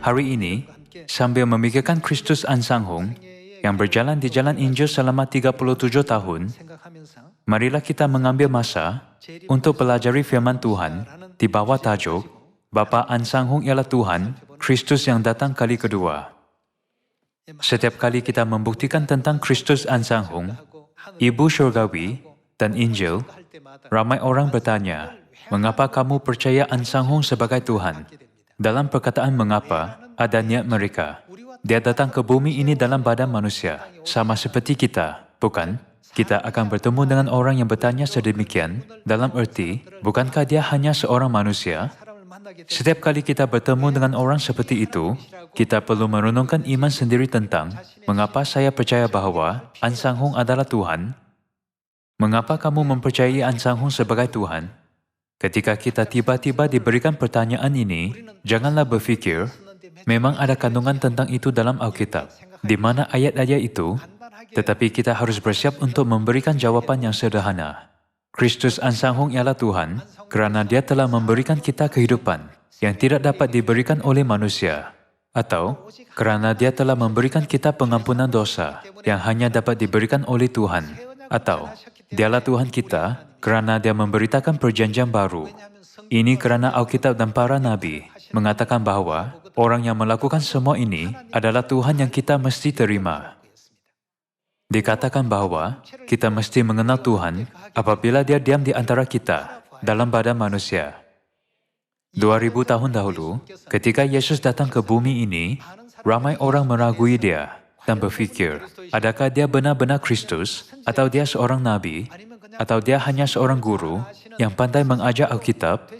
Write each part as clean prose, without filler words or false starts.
Hari ini, sambil memikirkan Kristus Ansanghong yang berjalan di jalan Injil selama 37 tahun, marilah kita mengambil masa untuk pelajari firman Tuhan di bawah tajuk Bapa Ansanghong ialah Tuhan, Kristus yang datang kali kedua. Setiap kali kita membuktikan tentang Kristus Ansanghong, Ibu Syurgawi, dan Injil, ramai orang bertanya, mengapa kamu percaya Ansanghong sebagai Tuhan? Dalam perkataan mengapa, ada niat mereka. Dia datang ke bumi ini dalam badan manusia, sama seperti kita, bukan? Kita akan bertemu dengan orang yang bertanya sedemikian, dalam arti, bukankah dia hanya seorang manusia? Setiap kali kita bertemu dengan orang seperti itu, kita perlu merenungkan iman sendiri tentang mengapa saya percaya bahwa Ansanghong adalah Tuhan. Mengapa kamu mempercayai Ansanghong sebagai Tuhan? Ketika kita tiba-tiba diberikan pertanyaan ini, janganlah berfikir, memang ada kandungan tentang itu dalam Alkitab, di mana ayat-ayat itu, tetapi kita harus bersiap untuk memberikan jawaban yang sederhana. Kristus Ansanghong ialah Tuhan, kerana Dia telah memberikan kita kehidupan yang tidak dapat diberikan oleh manusia, atau kerana Dia telah memberikan kita pengampunan dosa yang hanya dapat diberikan oleh Tuhan, atau Dialah Tuhan kita kerana Dia memberitakan perjanjian baru. Ini kerana Alkitab dan para Nabi mengatakan bahawa orang yang melakukan semua ini adalah Tuhan yang kita mesti terima. Dikatakan bahawa kita mesti mengenal Tuhan apabila Dia diam di antara kita dalam badan manusia. 2000 tahun dahulu, ketika Yesus datang ke bumi ini, ramai orang meragui Dia dan berfikir, adakah Dia benar-benar Kristus, atau Dia seorang Nabi, atau Dia hanya seorang guru yang pandai mengajar Alkitab?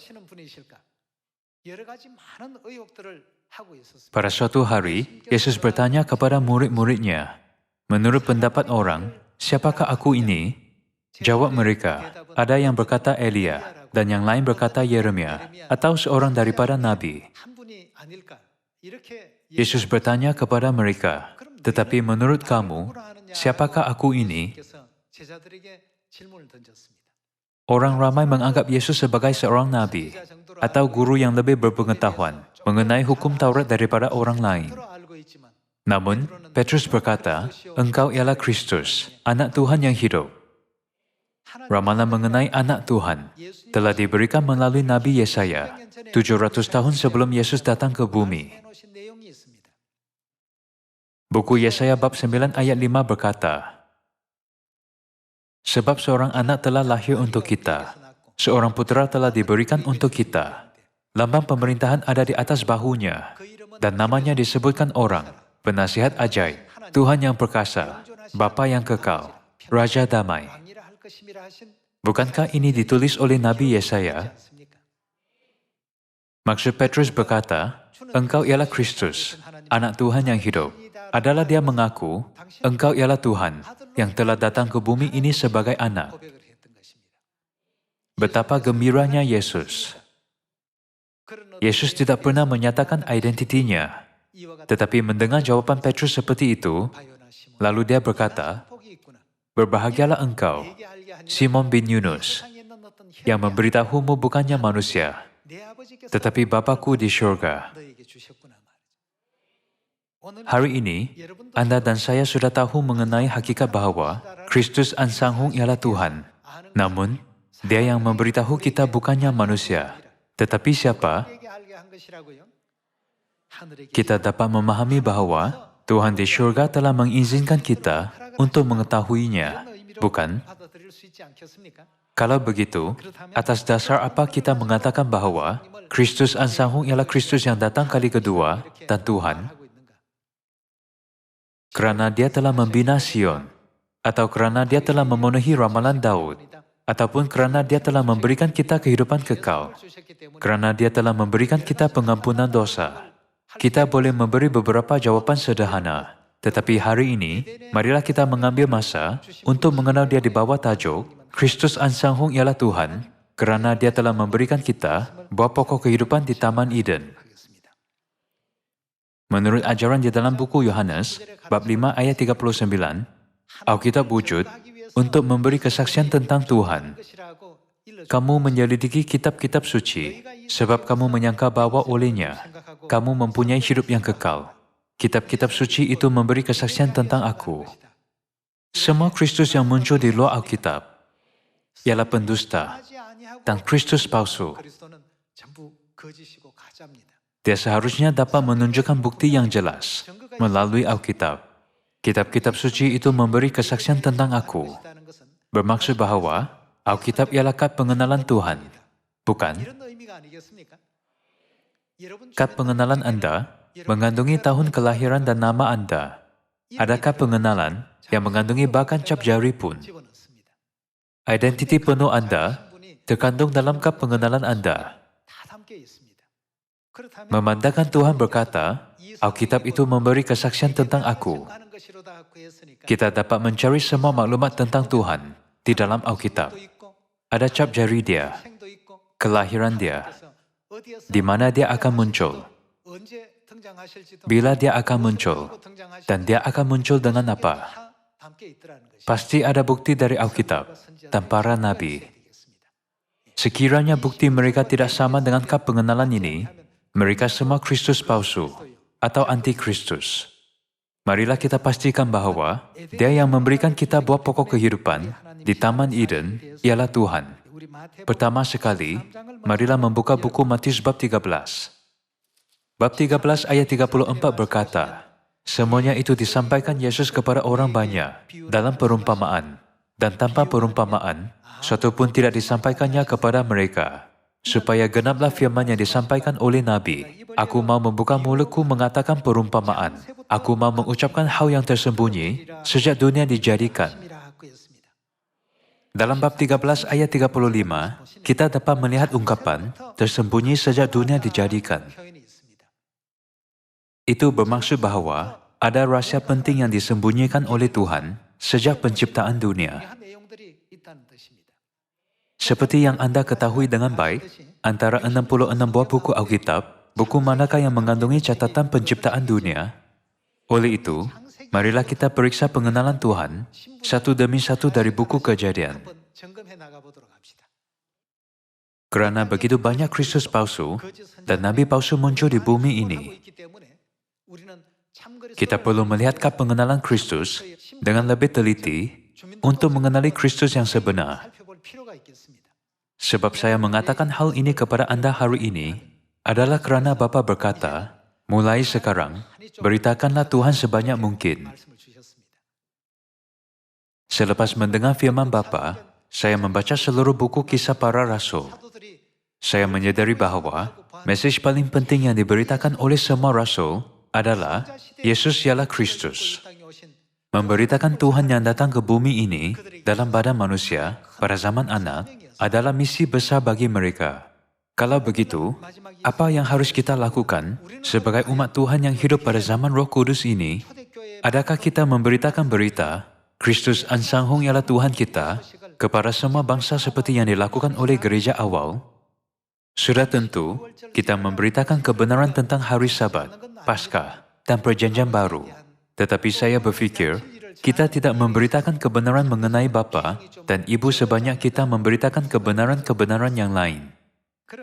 Pada suatu hari, Yesus bertanya kepada murid-muridnya, menurut pendapat orang, siapakah aku ini? Jawab mereka, ada yang berkata Elia, dan yang lain berkata Yeremia, atau seorang daripada Nabi. Yesus bertanya kepada mereka, tetapi menurut kamu, siapakah aku ini? Orang ramai menganggap Yesus sebagai seorang Nabi, atau guru yang lebih berpengetahuan mengenai hukum Taurat daripada orang lain. Namun, Petrus berkata, engkau ialah Kristus, anak Tuhan yang hidup. Ramalan mengenai anak Tuhan telah diberikan melalui Nabi Yesaya 700 tahun sebelum Yesus datang ke bumi. Buku Yesaya bab 9 ayat 5 berkata, sebab seorang anak telah lahir untuk kita, seorang putera telah diberikan untuk kita. Lambang pemerintahan ada di atas bahunya, dan namanya disebutkan orang, penasihat ajaib, Tuhan yang perkasa, Bapa yang kekal, Raja damai. Bukankah ini ditulis oleh Nabi Yesaya? Maksud Petrus berkata, engkau ialah Kristus, anak Tuhan yang hidup, adalah dia mengaku, engkau ialah Tuhan yang telah datang ke bumi ini sebagai anak. Betapa gembiranya Yesus. Yesus tidak pernah menyatakan identitinya, tetapi mendengar jawaban Petrus seperti itu, lalu dia berkata, berbahagialah engkau, Simon bin Yunus, yang memberitahumu bukannya manusia, tetapi Bapa-Ku di syurga. Hari ini, Anda dan saya sudah tahu mengenai hakikat bahawa Kristus Ansanghong ialah Tuhan. Namun, Dia yang memberitahu kita bukannya manusia, tetapi siapa? Kita dapat memahami bahawa Tuhan di syurga telah mengizinkan kita untuk mengetahuinya, bukan? Kalau begitu, atas dasar apa kita mengatakan bahawa Kristus Ansanghong ialah Kristus yang datang kali kedua dan Tuhan? Kerana Dia telah membina Sion, atau kerana Dia telah memenuhi ramalan Daud, ataupun kerana Dia telah memberikan kita kehidupan kekal, kerana Dia telah memberikan kita pengampunan dosa. Kita boleh memberi beberapa jawapan sederhana, tetapi hari ini, marilah kita mengambil masa untuk mengenal Dia di bawah tajuk Kristus Ansanghong ialah Tuhan, kerana Dia telah memberikan kita buah pokok kehidupan di Taman Eden. Menurut ajaran di dalam buku Yohanes, bab 5 ayat 39, Alkitab wujud untuk memberi kesaksian tentang Tuhan. Kamu menyelidiki kitab-kitab suci, sebab kamu menyangka bahwa olehnya kamu mempunyai hidup yang kekal. Kitab-kitab suci itu memberi kesaksian tentang aku. Semua Kristus yang muncul di luar Alkitab ialah pendusta dan Kristus palsu. Dia seharusnya dapat menunjukkan bukti yang jelas melalui Alkitab. Kitab-kitab suci itu memberi kesaksian tentang aku. Bermaksud bahwa Alkitab ialah kad pengenalan Tuhan, bukan? Kad pengenalan Anda mengandungi tahun kelahiran dan nama Anda. Adakah pengenalan yang mengandungi bahkan cap jari pun? Identiti penuh Anda terkandung dalam kad pengenalan Anda. Memandangkan Tuhan berkata, Alkitab itu memberi kesaksian tentang aku. Kita dapat mencari semua maklumat tentang Tuhan di dalam Alkitab. Ada cap jari Dia, kelahiran Dia, di mana Dia akan muncul, bila Dia akan muncul, dan Dia akan muncul dengan apa. Pasti ada bukti dari Alkitab dan para nabi. Sekiranya bukti mereka tidak sama dengan kad pengenalan ini, mereka semua Kristus palsu atau anti-Kristus. Marilah kita pastikan bahwa Dia yang memberikan kita buah pokok kehidupan di Taman Eden ialah Tuhan. Pertama sekali, marilah membuka buku Matius bab 13. Bab 13 ayat 34 berkata, semuanya itu disampaikan Yesus kepada orang banyak dalam perumpamaan, dan tanpa perumpamaan, suatu pun tidak disampaikannya kepada mereka. Supaya genaplah firman yang disampaikan oleh Nabi, aku mau membuka mulutku mengatakan perumpamaan. Aku mau mengucapkan hal yang tersembunyi sejak dunia dijadikan. Dalam bab 13 ayat 35, kita dapat melihat ungkapan tersembunyi sejak dunia dijadikan. Itu bermaksud bahwa ada rahasia penting yang disembunyikan oleh Tuhan sejak penciptaan dunia. Seperti yang Anda ketahui dengan baik, antara 66 buah buku Alkitab, buku manakah yang mengandungi catatan penciptaan dunia? Oleh itu, marilah kita periksa pengenalan Tuhan satu demi satu dari buku Kejadian. Kerana begitu banyak Kristus palsu dan nabi palsu muncul di bumi ini, kita perlu melihat kad pengenalan Kristus dengan lebih teliti untuk mengenali Kristus yang sebenar. Sebab saya mengatakan hal ini kepada Anda hari ini adalah kerana Bapa berkata, mulai sekarang, beritakanlah Tuhan sebanyak mungkin. Selepas mendengar firman Bapa, saya membaca seluruh buku kisah para rasul. Saya menyadari bahawa mesej paling penting yang diberitakan oleh semua rasul adalah Yesus ialah Kristus. Memberitakan Tuhan yang datang ke bumi ini dalam badan manusia pada zaman anak adalah misi besar bagi mereka. Kalau begitu, apa yang harus kita lakukan sebagai umat Tuhan yang hidup pada zaman Roh Kudus ini? Adakah kita memberitakan berita Kristus Ansanghong ialah Tuhan kita kepada semua bangsa seperti yang dilakukan oleh gereja awal? Sudah tentu, kita memberitakan kebenaran tentang hari Sabat, Paskah, dan Perjanjian Baru. Tetapi saya berfikir, kita tidak memberitakan kebenaran mengenai Bapa dan Ibu sebanyak kita memberitakan kebenaran-kebenaran yang lain.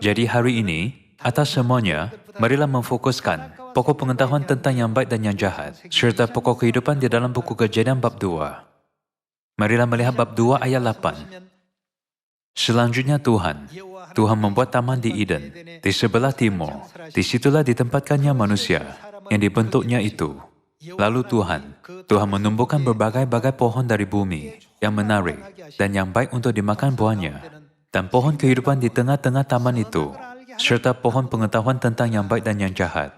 Jadi hari ini, atas semuanya, marilah memfokuskan pokok pengetahuan tentang yang baik dan yang jahat, serta pokok kehidupan di dalam buku Kejadian bab 2. Marilah melihat bab 2 ayat 8. Selanjutnya Tuhan membuat taman di Eden, di sebelah timur. Disitulah ditempatkannya manusia yang dibentuknya itu. Lalu Tuhan menumbuhkan berbagai-bagai pohon dari bumi yang menarik dan yang baik untuk dimakan buahnya, dan pohon kehidupan di tengah-tengah taman itu, serta pohon pengetahuan tentang yang baik dan yang jahat.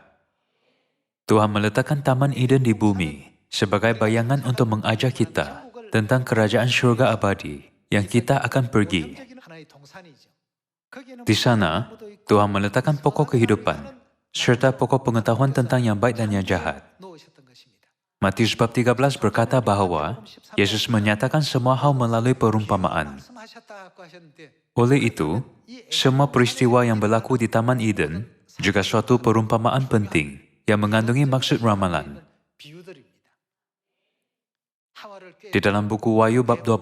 Tuhan meletakkan taman Eden di bumi sebagai bayangan untuk mengajar kita tentang kerajaan syurga abadi yang kita akan pergi. Di sana, Tuhan meletakkan pokok kehidupan serta pokok pengetahuan tentang yang baik dan yang jahat. Matius bab 13 berkata bahawa Yesus menyatakan semua hal melalui perumpamaan. Oleh itu, semua peristiwa yang berlaku di Taman Eden juga suatu perumpamaan penting yang mengandungi maksud ramalan. Di dalam buku Wahyu bab 12,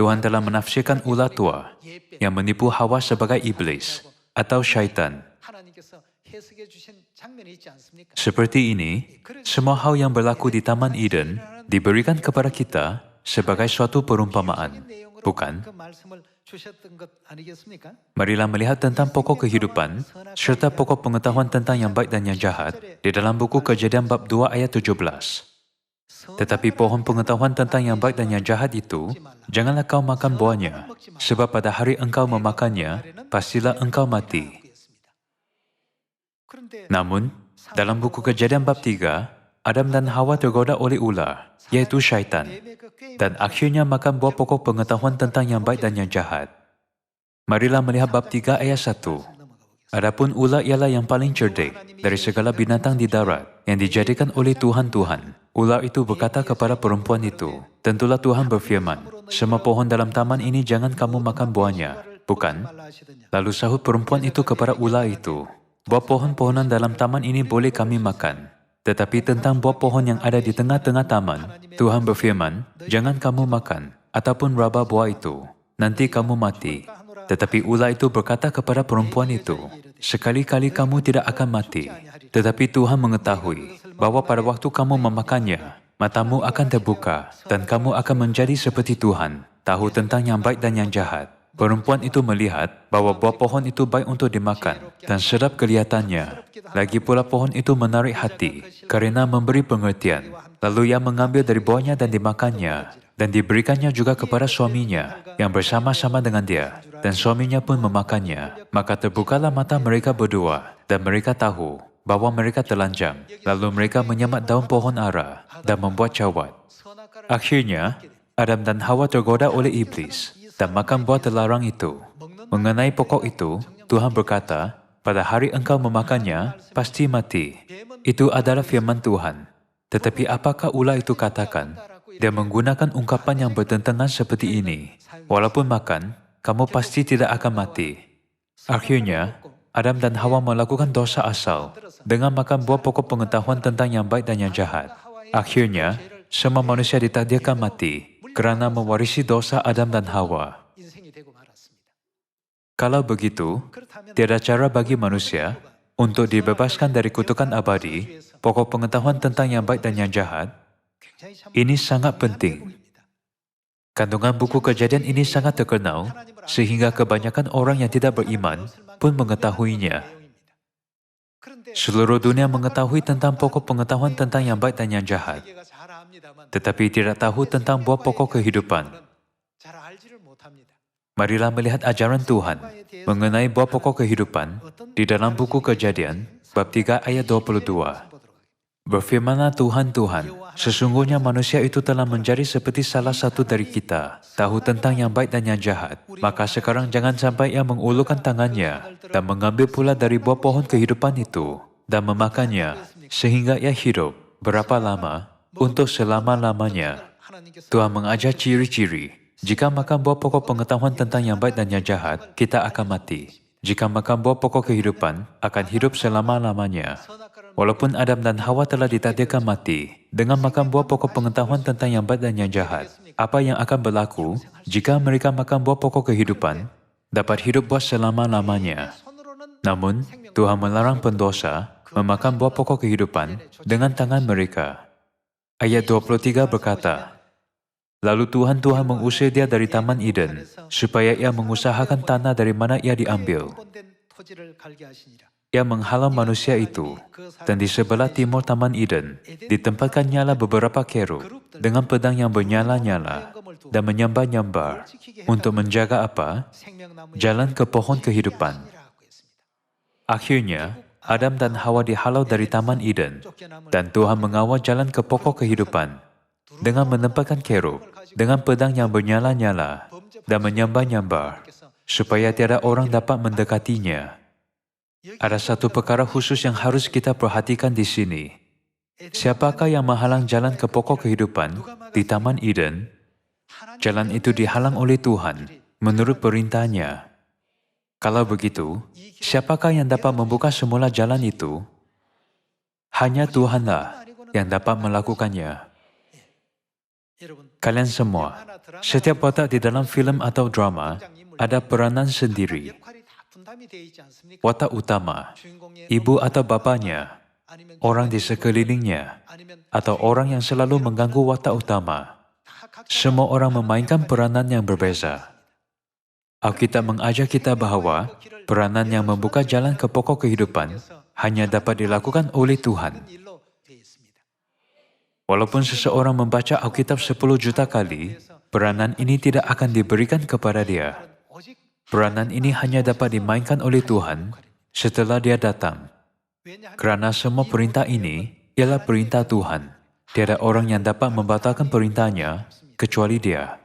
Tuhan telah menafsirkan ular tua yang menipu Hawa sebagai iblis atau syaitan. Seperti ini, semua hal yang berlaku di Taman Eden diberikan kepada kita sebagai suatu perumpamaan, bukan? Marilah melihat tentang pokok kehidupan serta pokok pengetahuan tentang yang baik dan yang jahat di dalam buku Kejadian bab 2 ayat 17. Tetapi pohon pengetahuan tentang yang baik dan yang jahat itu, janganlah kau makan buahnya, sebab pada hari engkau memakannya, pastilah engkau mati. Namun, dalam buku Kejadian bab 3, Adam dan Hawa tergoda oleh ular, yaitu syaitan, dan akhirnya makan buah pokok pengetahuan tentang yang baik dan yang jahat. Marilah melihat bab 3 ayat 1. Adapun ular ialah yang paling cerdik dari segala binatang di darat yang dijadikan oleh Tuhan. Ular itu berkata kepada perempuan itu, tentulah Tuhan berfirman, semua pohon dalam taman ini jangan kamu makan buahnya, bukan? Lalu sahut perempuan itu kepada ular itu, buah pohon-pohonan dalam taman ini boleh kami makan. Tetapi tentang buah pohon yang ada di tengah-tengah taman, Tuhan berfirman, jangan kamu makan, ataupun raba buah itu, nanti kamu mati. Tetapi ular itu berkata kepada perempuan itu, sekali-kali kamu tidak akan mati. Tetapi Tuhan mengetahui bahwa pada waktu kamu memakannya, matamu akan terbuka, dan kamu akan menjadi seperti Tuhan, tahu tentang yang baik dan yang jahat. Perempuan itu melihat bahwa buah pohon itu baik untuk dimakan dan sedap kelihatannya. Lagi pula pohon itu menarik hati karena memberi pengertian. Lalu ia mengambil dari buahnya dan dimakannya, dan diberikannya juga kepada suaminya yang bersama-sama dengan dia. Dan suaminya pun memakannya. Maka terbukalah mata mereka berdua, dan mereka tahu bahwa mereka telanjang. Lalu mereka menyemat daun pohon ara dan membuat cawat. Akhirnya, Adam dan Hawa tergoda oleh iblis dan makan buah terlarang itu. Mengenai pokok itu, Tuhan berkata, pada hari engkau memakannya, pasti mati. Itu adalah firman Tuhan. Tetapi apakah ular itu katakan? Dia menggunakan ungkapan yang bertentangan seperti ini. Walaupun makan, kamu pasti tidak akan mati. Akhirnya, Adam dan Hawa melakukan dosa asal dengan makan buah pokok pengetahuan tentang yang baik dan yang jahat. Akhirnya, semua manusia ditakdirkan mati kerana mewarisi dosa Adam dan Hawa. Kalau begitu, tiada cara bagi manusia untuk dibebaskan dari kutukan abadi, pokok pengetahuan tentang yang baik dan yang jahat. Ini sangat penting. Kandungan buku Kejadian ini sangat terkenal, sehingga kebanyakan orang yang tidak beriman pun mengetahuinya. Seluruh dunia mengetahui tentang pokok pengetahuan tentang yang baik dan yang jahat, tetapi tidak tahu tentang buah pokok kehidupan. Marilah melihat ajaran Tuhan mengenai buah pokok kehidupan di dalam buku Kejadian, bab 3 ayat 22. Berfirmanlah Tuhan, sesungguhnya manusia itu telah menjadi seperti salah satu dari kita, tahu tentang yang baik dan yang jahat. Maka sekarang jangan sampai ia mengulurkan tangannya dan mengambil pula dari buah pohon kehidupan itu dan memakannya, sehingga ia hidup berapa lama? Untuk selama-lamanya. Tuhan mengajar ciri-ciri. Jika makan buah pokok pengetahuan tentang yang baik dan yang jahat, kita akan mati. Jika makan buah pokok kehidupan, akan hidup selama-lamanya. Walaupun Adam dan Hawa telah ditakdirkan mati dengan makan buah pokok pengetahuan tentang yang baik dan yang jahat, apa yang akan berlaku jika mereka makan buah pokok kehidupan? Dapat hidup buat selama-lamanya. Namun, Tuhan melarang pendosa memakan buah pokok kehidupan dengan tangan mereka. Ayat 23 berkata, lalu Tuhan mengusir dia dari Taman Eden, supaya ia mengusahakan tanah dari mana ia diambil. Ia menghalau manusia itu, dan di sebelah timur Taman Eden, ditempatkannya beberapa kerub dengan pedang yang bernyala-nyala dan menyambar-nyambar untuk menjaga apa? Jalan ke pohon kehidupan. Akhirnya, Adam dan Hawa dihalau dari Taman Eden, dan Tuhan mengawal jalan ke pokok kehidupan dengan menempatkan kerub dengan pedang yang bernyala-nyala dan menyambar-nyambar, supaya tiada orang dapat mendekatinya. Ada satu perkara khusus yang harus kita perhatikan di sini. Siapakah yang menghalang jalan ke pokok kehidupan di Taman Eden? Jalan itu dihalang oleh Tuhan menurut perintahnya. Kalau begitu, siapakah yang dapat membuka semula jalan itu? Hanya Tuhanlah yang dapat melakukannya. Kalian semua, setiap watak di dalam filem atau drama ada peranan sendiri. Watak utama, ibu atau bapanya, orang di sekelilingnya, atau orang yang selalu mengganggu watak utama. Semua orang memainkan peranan yang berbeza. Alkitab mengajar kita bahwa peranan yang membuka jalan ke pokok kehidupan hanya dapat dilakukan oleh Tuhan. Walaupun seseorang membaca Alkitab 10 juta kali, peranan ini tidak akan diberikan kepada dia. Peranan ini hanya dapat dimainkan oleh Tuhan setelah dia datang. Kerana semua perintah ini ialah perintah Tuhan. Tiada orang yang dapat membatalkan perintahnya kecuali dia.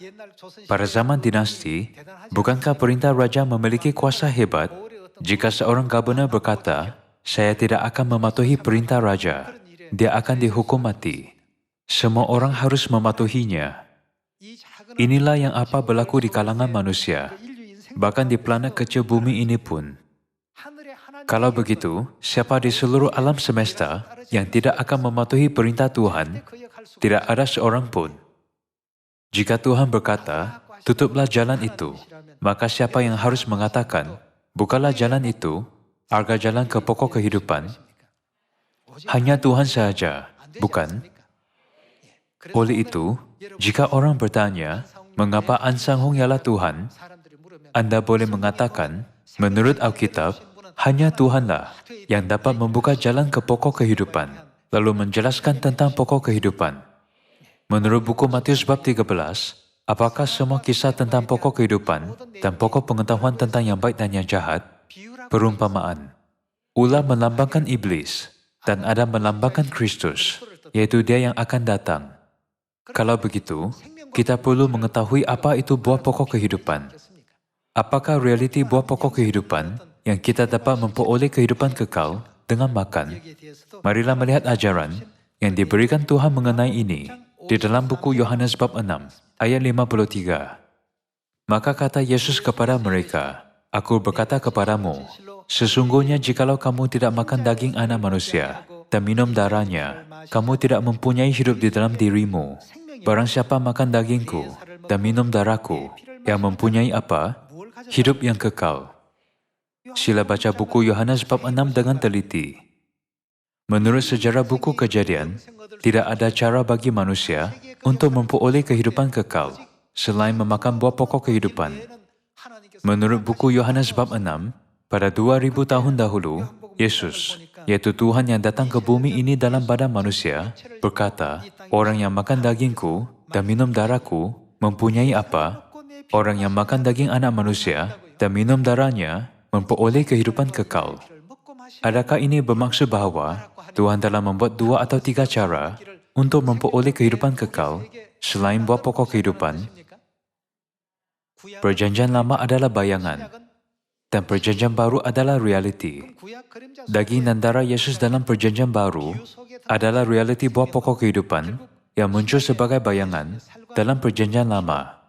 Pada zaman dinasti, bukankah perintah raja memiliki kuasa hebat? Jika seorang gubernur berkata, "Saya tidak akan mematuhi perintah raja," dia akan dihukum mati. Semua orang harus mematuhinya. Inilah yang apa berlaku di kalangan manusia, bahkan di planet kecil bumi ini pun. Kalau begitu, siapa di seluruh alam semesta yang tidak akan mematuhi perintah Tuhan? Tidak ada seorang pun. Jika Tuhan berkata, "Tutuplah jalan itu," maka siapa yang harus mengatakan, "Bukalah jalan itu, agar jalan ke pokok kehidupan"? Hanya Tuhan sahaja, bukan? Oleh itu, jika orang bertanya, "Mengapa Ansang Hong ialah Tuhan?" Anda boleh mengatakan, menurut Alkitab, hanya Tuhanlah yang dapat membuka jalan ke pokok kehidupan, lalu menjelaskan tentang pokok kehidupan. Menurut buku Matius bab 13, apakah semua kisah tentang pokok kehidupan dan pokok pengetahuan tentang yang baik dan yang jahat? Perumpamaan. Ular melambangkan iblis, dan Adam melambangkan Kristus, yaitu Dia yang akan datang. Kalau begitu, kita perlu mengetahui apa itu buah pokok kehidupan. Apakah realiti buah pokok kehidupan yang kita dapat memperoleh kehidupan kekal dengan makan? Marilah melihat ajaran yang diberikan Tuhan mengenai ini di dalam buku Yohanes bab 6, ayat 53. Maka kata Yesus kepada mereka, "Aku berkata kepadamu, sesungguhnya jikalau kamu tidak makan daging anak manusia dan minum darahnya, kamu tidak mempunyai hidup di dalam dirimu. Barang siapa makan dagingku dan minum darahku, yang mempunyai apa? Hidup yang kekal." Sila baca buku Yohanes bab 6 dengan teliti. Menurut sejarah buku Kejadian, tidak ada cara bagi manusia untuk memperoleh kehidupan kekal selain memakan buah pokok kehidupan. Menurut buku Yohanes bab 6, pada 2000 tahun dahulu, Yesus, yaitu Tuhan yang datang ke bumi ini dalam badan manusia, berkata, "Orang yang makan dagingku dan minum darahku mempunyai apa? Orang yang makan daging anak manusia dan minum darahnya memperoleh kehidupan kekal." Adakah ini bermaksud bahawa Tuhan telah membuat 2 atau 3 cara untuk memperoleh kehidupan kekal selain buah pokok kehidupan? Perjanjian Lama adalah bayangan, dan Perjanjian Baru adalah realiti. Daging dan darah Yesus dalam Perjanjian Baru adalah realiti buah pokok kehidupan yang muncul sebagai bayangan dalam Perjanjian Lama.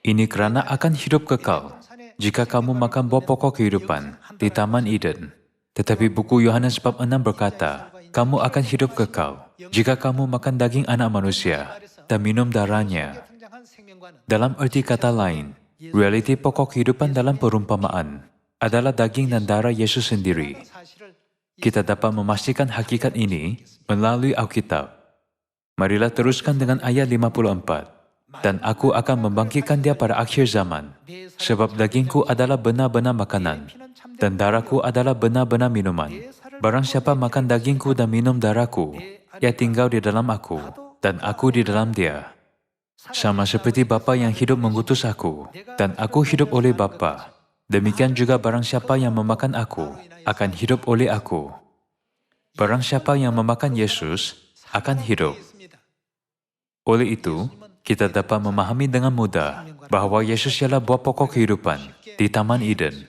Ini kerana akan hidup kekal jika kamu makan buah pokok kehidupan di Taman Eden. Tetapi buku Yohanes bab 6 berkata, kamu akan hidup kekal jika kamu makan daging anak manusia dan minum darahnya. Dalam erti kata lain, realiti pokok kehidupan dalam perumpamaan adalah daging dan darah Yesus sendiri. Kita dapat memastikan hakikat ini melalui Alkitab. Marilah teruskan dengan ayat 54. Dan aku akan membangkitkan dia pada akhir zaman, sebab dagingku adalah benar-benar makanan, dan darahku adalah benar-benar minuman. Barang siapa makan dagingku dan minum darahku, ia tinggal di dalam aku, dan aku di dalam dia. Sama seperti Bapa yang hidup mengutus aku, dan aku hidup oleh Bapa, demikian juga barang siapa yang memakan aku, akan hidup oleh aku. Barang siapa yang memakan Yesus, akan hidup. Oleh itu, kita dapat memahami dengan mudah bahawa Yesus ialah buah pokok kehidupan di Taman Eden.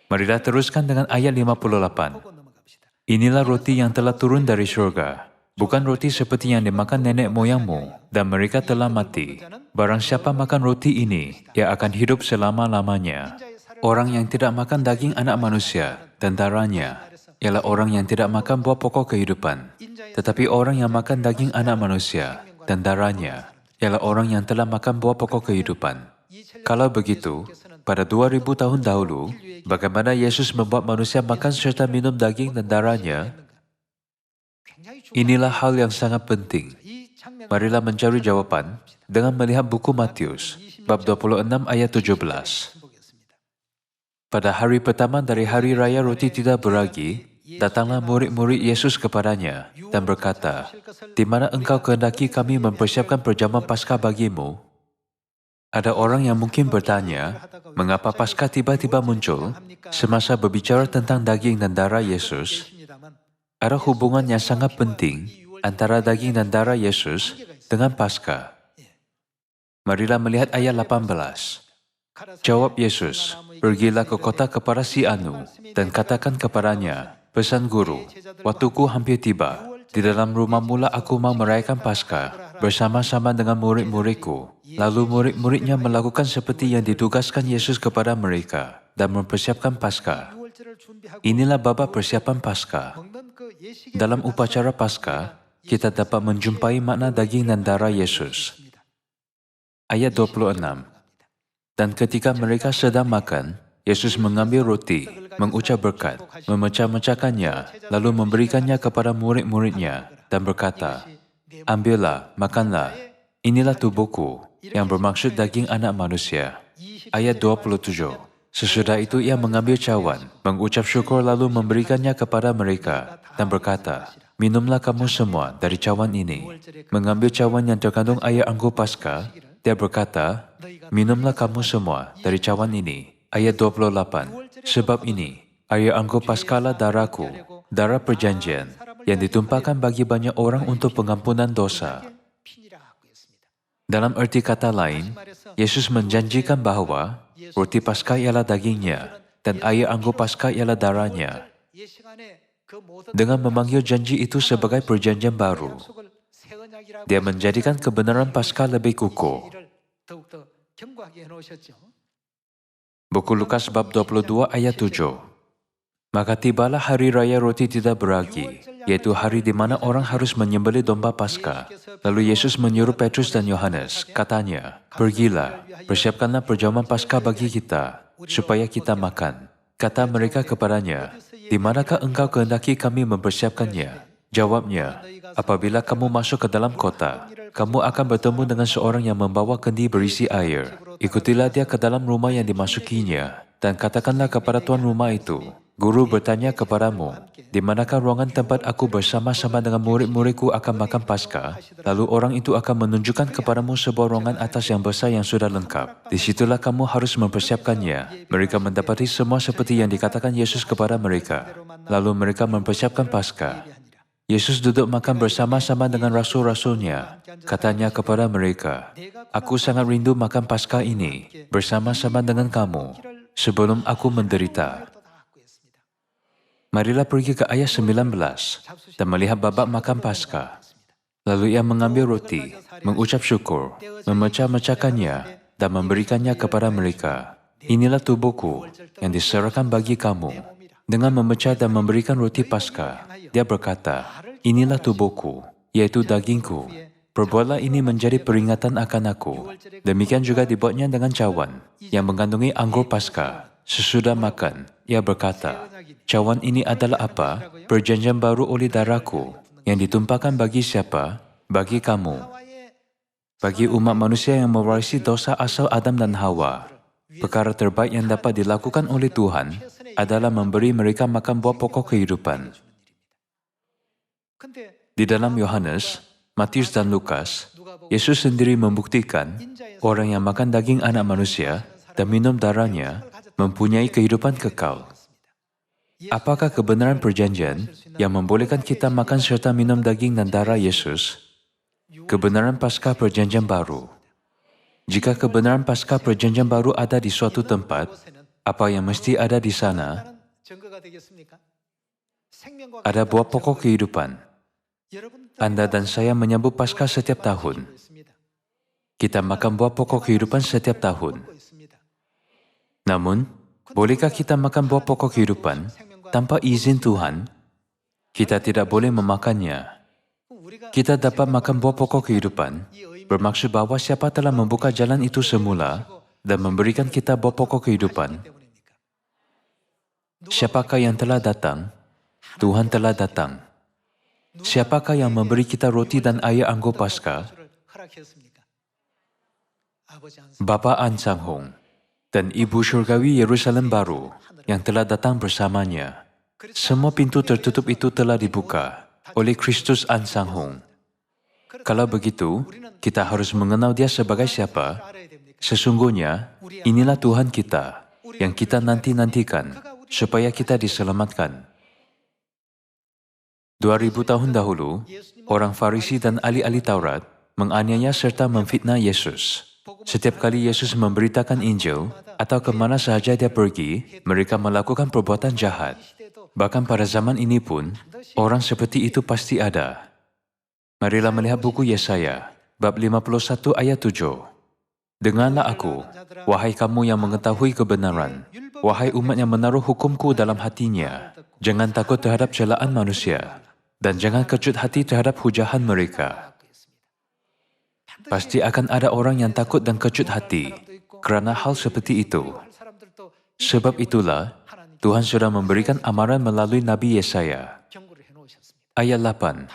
Marilah teruskan dengan ayat 58. Inilah roti yang telah turun dari syurga, bukan roti seperti yang dimakan nenek moyangmu, dan mereka telah mati. Barang siapa makan roti ini, ia akan hidup selama-lamanya. Orang yang tidak makan daging anak manusia dan darahnya, ialah orang yang tidak makan buah pokok kehidupan. Tetapi orang yang makan daging anak manusia dan darahnya, ialah orang yang telah makan buah pokok kehidupan. Kalau begitu, pada 2000 tahun dahulu, bagaimana Yesus membuat manusia makan serta minum daging dan darahnya, inilah hal yang sangat penting. Marilah mencari jawaban dengan melihat buku Matius, bab 26 ayat 17. Pada hari pertama dari Hari Raya Roti Tidak Beragi, datanglah murid-murid Yesus kepadanya dan berkata, "Di mana engkau kehendaki kami mempersiapkan perjamuan Paskah bagimu?" Ada orang yang mungkin bertanya, mengapa Paskah tiba-tiba muncul semasa berbicara tentang daging dan darah Yesus? Ada hubungan yang sangat penting antara daging dan darah Yesus dengan Paskah. Marilah melihat ayat 18. Jawab Yesus, "Pergilah ke kota kepada si Anu dan katakan kepadanya, pesan guru, waktuku hampir tiba. Di dalam rumah mula aku mau merayakan Paskah bersama-sama dengan murid-muridku." Lalu murid-muridnya melakukan seperti yang ditugaskan Yesus kepada mereka dan mempersiapkan Paskah. Inilah babak persiapan Paskah. Dalam upacara Paskah, kita dapat menjumpai makna daging dan darah Yesus. Ayat 26. Dan ketika mereka sedang makan, Yesus mengambil roti, mengucap berkat, memecah-mecahkannya, lalu memberikannya kepada murid-muridnya, dan berkata, "Ambillah, makanlah, inilah tubuhku, yang bermaksud daging anak manusia." Ayat 27. Sesudah itu ia mengambil cawan, mengucap syukur lalu memberikannya kepada mereka, dan berkata, "Minumlah kamu semua dari cawan ini." Mengambil cawan yang terkandung air anggur Paskah, dia berkata, "Minumlah kamu semua dari cawan ini." Ayat 28. Sebab ini, air anggur Paskahlah darahku, darah perjanjian, yang ditumpahkan bagi banyak orang untuk pengampunan dosa. Dalam arti kata lain, Yesus menjanjikan bahwa roti Paskah ialah dagingnya dan air anggur Paskah ialah darahnya. Dengan memanggil janji itu sebagai perjanjian baru, dia menjadikan kebenaran Paskah lebih kukuh. Buku Lukas bab 22 ayat 7. Maka tibalah hari raya roti tidak beragi, yaitu hari di mana orang harus menyembelih domba Paskah. Lalu Yesus menyuruh Petrus dan Yohanes, katanya, "Pergilah, persiapkanlah perjamuan Paskah bagi kita, supaya kita makan." Kata mereka kepadanya, "Di manakah engkau kehendaki kami mempersiapkannya?" Jawabnya, "Apabila kamu masuk ke dalam kota, kamu akan bertemu dengan seorang yang membawa kendi berisi air. Ikutilah dia ke dalam rumah yang dimasukinya, dan katakanlah kepada tuan rumah itu, 'Guru bertanya kepadamu, di manakah ruangan tempat aku bersama-sama dengan murid-muridku akan makan Paskah?' Lalu orang itu akan menunjukkan kepadamu sebuah ruangan atas yang besar yang sudah lengkap. Disitulah kamu harus mempersiapkannya." Mereka mendapati semua seperti yang dikatakan Yesus kepada mereka. Lalu mereka mempersiapkan Paskah. Yesus duduk makan bersama-sama dengan rasul-rasulnya. Katanya kepada mereka, "Aku sangat rindu makan Paskah ini bersama-sama dengan kamu sebelum aku menderita." Marilah pergi ke ayat 19 dan melihat babak makan Paskah. Lalu ia mengambil roti, mengucap syukur, memecah-mecahkannya, dan memberikannya kepada mereka. "Inilah tubuhku yang diserahkan bagi kamu." Dengan memecah dan memberikan roti Paskah, dia berkata, "Inilah tubuhku, yaitu dagingku. Perbuatlah ini menjadi peringatan akan aku." Demikian juga dibuatnya dengan cawan yang mengandungi anggur Paskah. Sesudah makan, ia berkata, "Cawan ini adalah apa? Perjanjian baru oleh darahku, yang ditumpahkan bagi siapa? Bagi kamu. Bagi umat manusia yang mewarisi dosa asal Adam dan Hawa." Perkara terbaik yang dapat dilakukan oleh Tuhan adalah memberi mereka makan buah pokok kehidupan. Di dalam Yohanes, Matius dan Lukas, Yesus sendiri membuktikan orang yang makan daging anak manusia dan minum darahnya mempunyai kehidupan kekal. Apakah kebenaran perjanjian yang membolehkan kita makan serta minum daging dan darah Yesus? Kebenaran Paskah perjanjian baru. Jika kebenaran Paskah perjanjian baru ada di suatu tempat, apa yang mesti ada di sana? Ada buah pokok kehidupan. Anda dan saya menyambut Paskah setiap tahun. Kita makan buah pokok kehidupan setiap tahun. Namun, bolehkah kita makan buah pokok kehidupan tanpa izin Tuhan? Kita tidak boleh memakannya. Kita dapat makan buah pokok kehidupan, bermaksud bahwa siapa telah membuka jalan itu semula dan memberikan kita buah pokok kehidupan? Siapakah yang telah datang? Tuhan telah datang. Siapakah yang memberi kita roti dan air anggur Paskah? Bapa An Sang Hong dan Ibu Syurgawi Yerusalem Baru yang telah datang bersamanya. Semua pintu tertutup itu telah dibuka oleh Kristus An Sang Hong. Kalau begitu, kita harus mengenal Dia sebagai siapa. Sesungguhnya, inilah Tuhan kita yang kita nanti-nantikan supaya kita diselamatkan. 2000 tahun dahulu, orang Farisi dan ahli-ahli Taurat menganiaya serta memfitnah Yesus. Setiap kali Yesus memberitakan Injil atau kemana sahaja Dia pergi, mereka melakukan perbuatan jahat. Bahkan pada zaman ini pun, orang seperti itu pasti ada. Marilah melihat buku Yesaya, bab 51 ayat 7. Dengarlah aku, wahai kamu yang mengetahui kebenaran, wahai umat yang menaruh hukumku dalam hatinya, jangan takut terhadap celaan manusia, dan jangan kecut hati terhadap hujahan mereka. Pasti akan ada orang yang takut dan kecut hati kerana hal seperti itu. Sebab itulah, Tuhan sudah memberikan amaran melalui Nabi Yesaya. Ayat 8.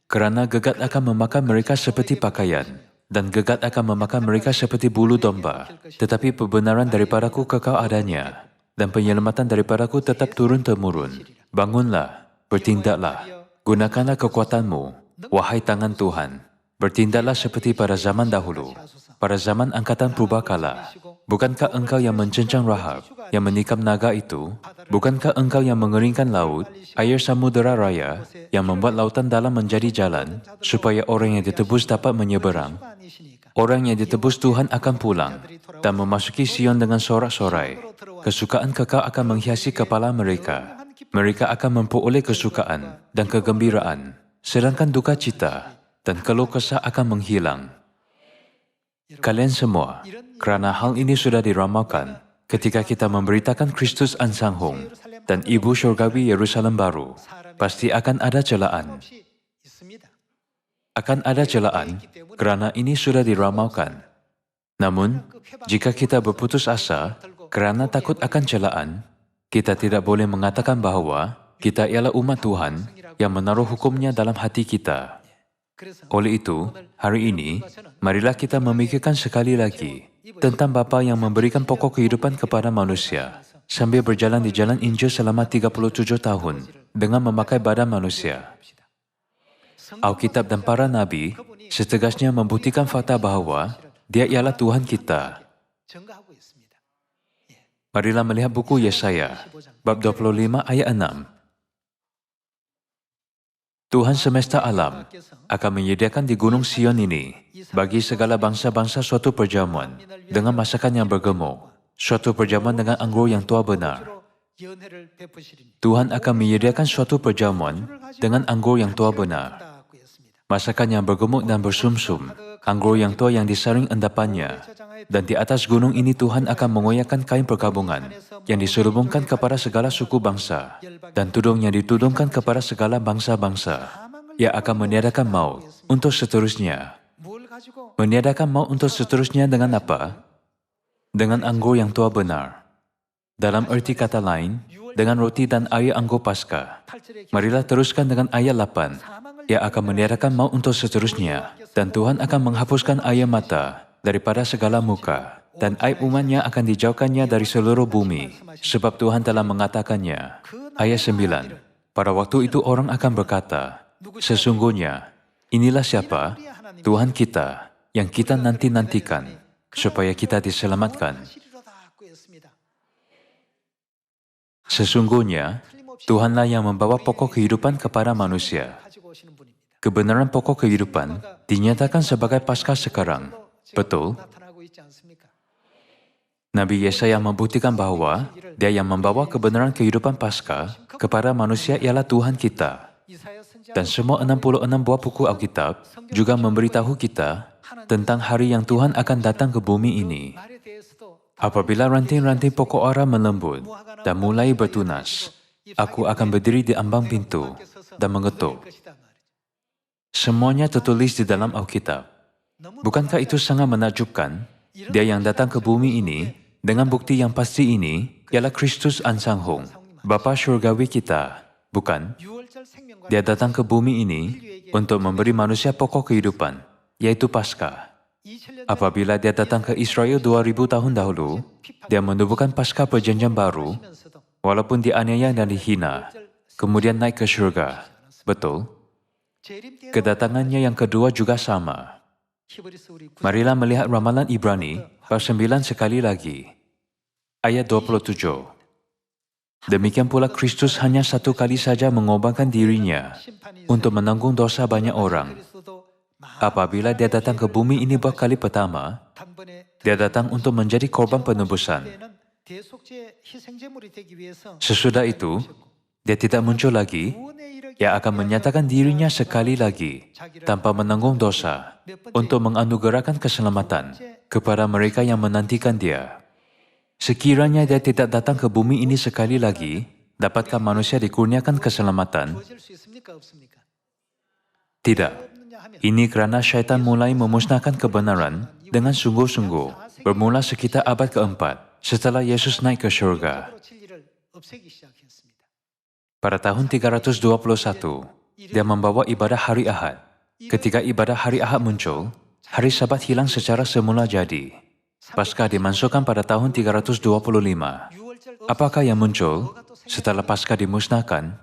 Kerana gegat akan memakan mereka seperti pakaian, dan gegat akan memakan mereka seperti bulu domba. Tetapi kebenaran daripadaku kekal adanya, dan penyelamatan daripadaku tetap turun-temurun. Bangunlah, bertindaklah, gunakanlah kekuatanmu, wahai tangan Tuhan. Bertindaklah seperti pada zaman dahulu, pada zaman angkatan purbakala. Bukankah engkau yang mencencang Rahab, yang menikam naga itu? Bukankah engkau yang mengeringkan laut, air samudera raya, yang membuat lautan dalam menjadi jalan, supaya orang yang ditebus dapat menyeberang? Orang yang ditebus Tuhan akan pulang, dan memasuki Sion dengan sorak-sorai. Kesukaan kekal akan menghiasi kepala mereka. Mereka akan memperoleh kesukaan dan kegembiraan, sedangkan duka cita dan keluh kesah akan menghilang. Kalian semua, kerana hal ini sudah diramalkan, ketika kita memberitakan Kristus An Sang Hong dan Ibu Syurgawi Yerusalem Baru, pasti akan ada celaan. Akan ada celaan, kerana ini sudah diramalkan. Namun, jika kita berputus asa, kerana takut akan celaan, kita tidak boleh mengatakan bahawa kita ialah umat Tuhan yang menaruh hukumnya dalam hati kita. Oleh itu, hari ini, marilah kita memikirkan sekali lagi tentang Bapa yang memberikan pokok kehidupan kepada manusia sambil berjalan di jalan Injil selama 37 tahun dengan memakai badan manusia. Alkitab dan para Nabi setegasnya membuktikan fakta bahawa Dia ialah Tuhan kita. Marilah melihat buku Yesaya, bab 25 ayat 6. Tuhan semesta alam akan menyediakan di Gunung Sion ini bagi segala bangsa-bangsa suatu perjamuan dengan masakan yang bergemuk, suatu perjamuan dengan anggur yang tua benar. Tuhan akan menyediakan suatu perjamuan dengan anggur yang tua benar, masakan yang bergemuk dan bersumsum, anggur yang tua yang disaring endapannya, dan di atas gunung ini Tuhan akan mengoyakkan kain perkabungan yang diselubungkan kepada segala suku bangsa, dan tudung yang ditudungkan kepada segala bangsa-bangsa. Ia akan meniadakan maut untuk seterusnya. Meniadakan maut untuk seterusnya dengan apa? Dengan anggur yang tua benar. Dalam erti kata lain, dengan roti dan air anggur Paskah. Marilah teruskan dengan ayat 8. Ia akan meniadakan maut untuk seterusnya, dan Tuhan akan menghapuskan air mata daripada segala muka, dan aib umatnya akan dijauhkannya dari seluruh bumi, sebab Tuhan telah mengatakannya. Ayat 9. Pada waktu itu orang akan berkata, sesungguhnya, inilah siapa? Tuhan kita, yang kita nanti-nantikan, supaya kita diselamatkan. Sesungguhnya, Tuhanlah yang membawa pokok kehidupan kepada manusia. Kebenaran pokok kehidupan dinyatakan sebagai Paskah sekarang. Betul? Nabi Yesaya membuktikan bahawa Dia yang membawa kebenaran kehidupan Paskah kepada manusia ialah Tuhan kita. Dan semua 66 buah buku Alkitab juga memberitahu kita tentang hari yang Tuhan akan datang ke bumi ini. Apabila ranting-ranting pokok ara melembut dan mulai bertunas, aku akan berdiri di ambang pintu dan mengetuk. Semuanya tertulis di dalam Alkitab. Bukankah itu sangat menakjubkan? Dia yang datang ke bumi ini dengan bukti yang pasti ini ialah Kristus Ansanghong, Bapa Surgawi kita, bukan? Dia datang ke bumi ini untuk memberi manusia pokok kehidupan, yaitu Paskah. Apabila dia datang ke Israel 2000 tahun dahulu, dia menubuhkan Paskah perjanjian baru, walaupun dianiaya dan dihina, kemudian naik ke surga. Betul? Kedatangannya yang kedua juga sama. Marilah melihat ramalan Ibrani, bab 9 sekali lagi. Ayat 27. Demikian pula Kristus hanya satu kali saja mengorbankan dirinya untuk menanggung dosa banyak orang. Apabila dia datang ke bumi ini buat kali pertama, dia datang untuk menjadi korban penebusan. Sesudah itu, dia tidak muncul lagi. Ia akan menyatakan dirinya sekali lagi tanpa menanggung dosa untuk menganugerahkan keselamatan kepada mereka yang menantikan dia. Sekiranya dia tidak datang ke bumi ini sekali lagi, dapatkah manusia dikurniakan keselamatan? Tidak. Ini kerana syaitan mulai memusnahkan kebenaran dengan sungguh-sungguh bermula sekitar abad keempat setelah Yesus naik ke syurga. Pada tahun 321, dia membawa ibadah hari Ahad. Ketika ibadah hari Ahad muncul, hari Sabat hilang secara semula jadi. Paskah dimasukkan pada tahun 325. Apakah yang muncul? Setelah Paskah dimusnahkan,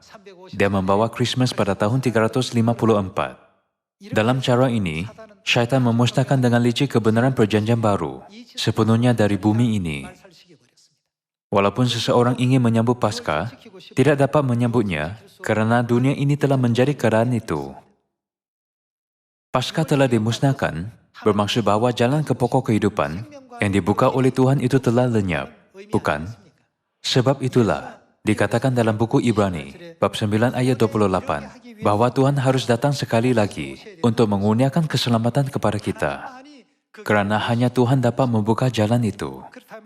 dia membawa Christmas pada tahun 354. Dalam cara ini, syaitan memusnahkan dengan licik kebenaran perjanjian baru, sepenuhnya dari bumi ini. Walaupun seseorang ingin menyambut Paskah, tidak dapat menyambutnya kerana dunia ini telah menjadi keadaan itu. Paskah telah dimusnahkan, bermaksud bahawa jalan ke pokok kehidupan yang dibuka oleh Tuhan itu telah lenyap, bukan? Sebab itulah, dikatakan dalam buku Ibrani, bab 9 ayat 28, bahawa Tuhan harus datang sekali lagi untuk mengurniakan keselamatan kepada kita. Kerana hanya Tuhan dapat membuka jalan itu.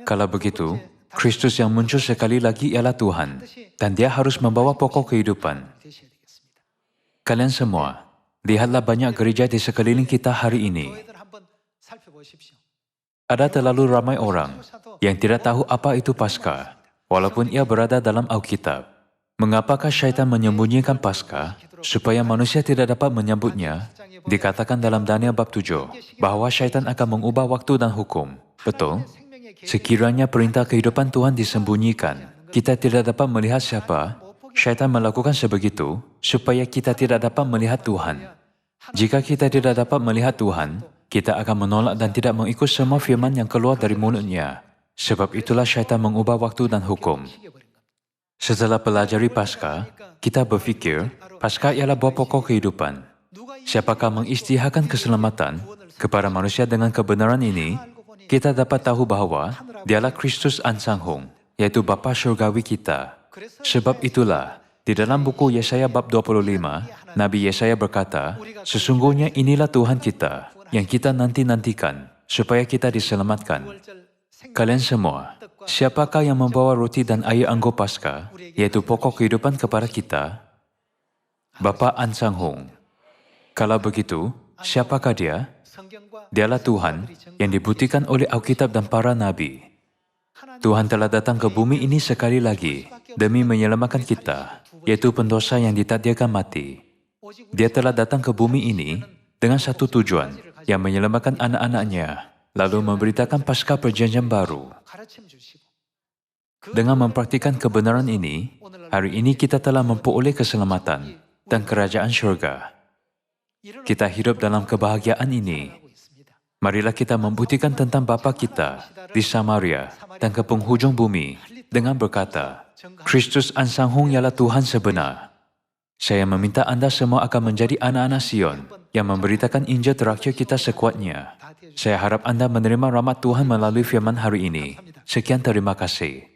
Kalau begitu, Kristus yang muncul sekali lagi ialah Tuhan, dan Dia harus membawa pokok kehidupan. Kalian semua, lihatlah banyak gereja di sekeliling kita hari ini. Ada terlalu ramai orang yang tidak tahu apa itu Paskah, walaupun ia berada dalam Alkitab. Mengapakah syaitan menyembunyikan Paskah supaya manusia tidak dapat menyambutnya? Dikatakan dalam Daniel bab 7 bahawa syaitan akan mengubah waktu dan hukum. Betul? Sekiranya perintah kehidupan Tuhan disembunyikan, kita tidak dapat melihat siapa, syaitan melakukan sebegitu supaya kita tidak dapat melihat Tuhan. Jika kita tidak dapat melihat Tuhan, kita akan menolak dan tidak mengikut semua firman yang keluar dari mulutnya. Sebab itulah syaitan mengubah waktu dan hukum. Setelah pelajari Paskah, kita berfikir Paskah ialah buah pokok kehidupan. Siapakah mengisytiharkan keselamatan kepada manusia dengan kebenaran ini? Kita dapat tahu bahawa Dialah Kristus Ansanghong, yaitu Bapa Surgawi kita. Sebab itulah, di dalam buku Yesaya bab 25, Nabi Yesaya berkata, sesungguhnya inilah Tuhan kita yang kita nanti-nantikan supaya kita diselamatkan. Kalian semua, siapakah yang membawa roti dan air anggur Paskah, yaitu pokok kehidupan kepada kita? Bapa Ansanghong. Kalau begitu, siapakah dia? Dialah Tuhan yang dibuktikan oleh Alkitab dan para Nabi. Tuhan telah datang ke bumi ini sekali lagi demi menyelamatkan kita, yaitu pendosa yang ditakdirkan mati. Dia telah datang ke bumi ini dengan satu tujuan, yang menyelamatkan anak-anaknya, lalu memberitakan Paskah perjanjian baru. Dengan mempraktikkan kebenaran ini, hari ini kita telah memperoleh keselamatan dan kerajaan syurga. Kita hidup dalam kebahagiaan ini. Marilah kita membuktikan tentang Bapa kita di Samaria dan ke penghujung bumi dengan berkata, Kristus Ansanghong ialah Tuhan sebenar. Saya meminta anda semua akan menjadi anak-anak Sion yang memberitakan Injil terakhir kita sekuatnya. Saya harap anda menerima rahmat Tuhan melalui firman hari ini. Sekian terima kasih.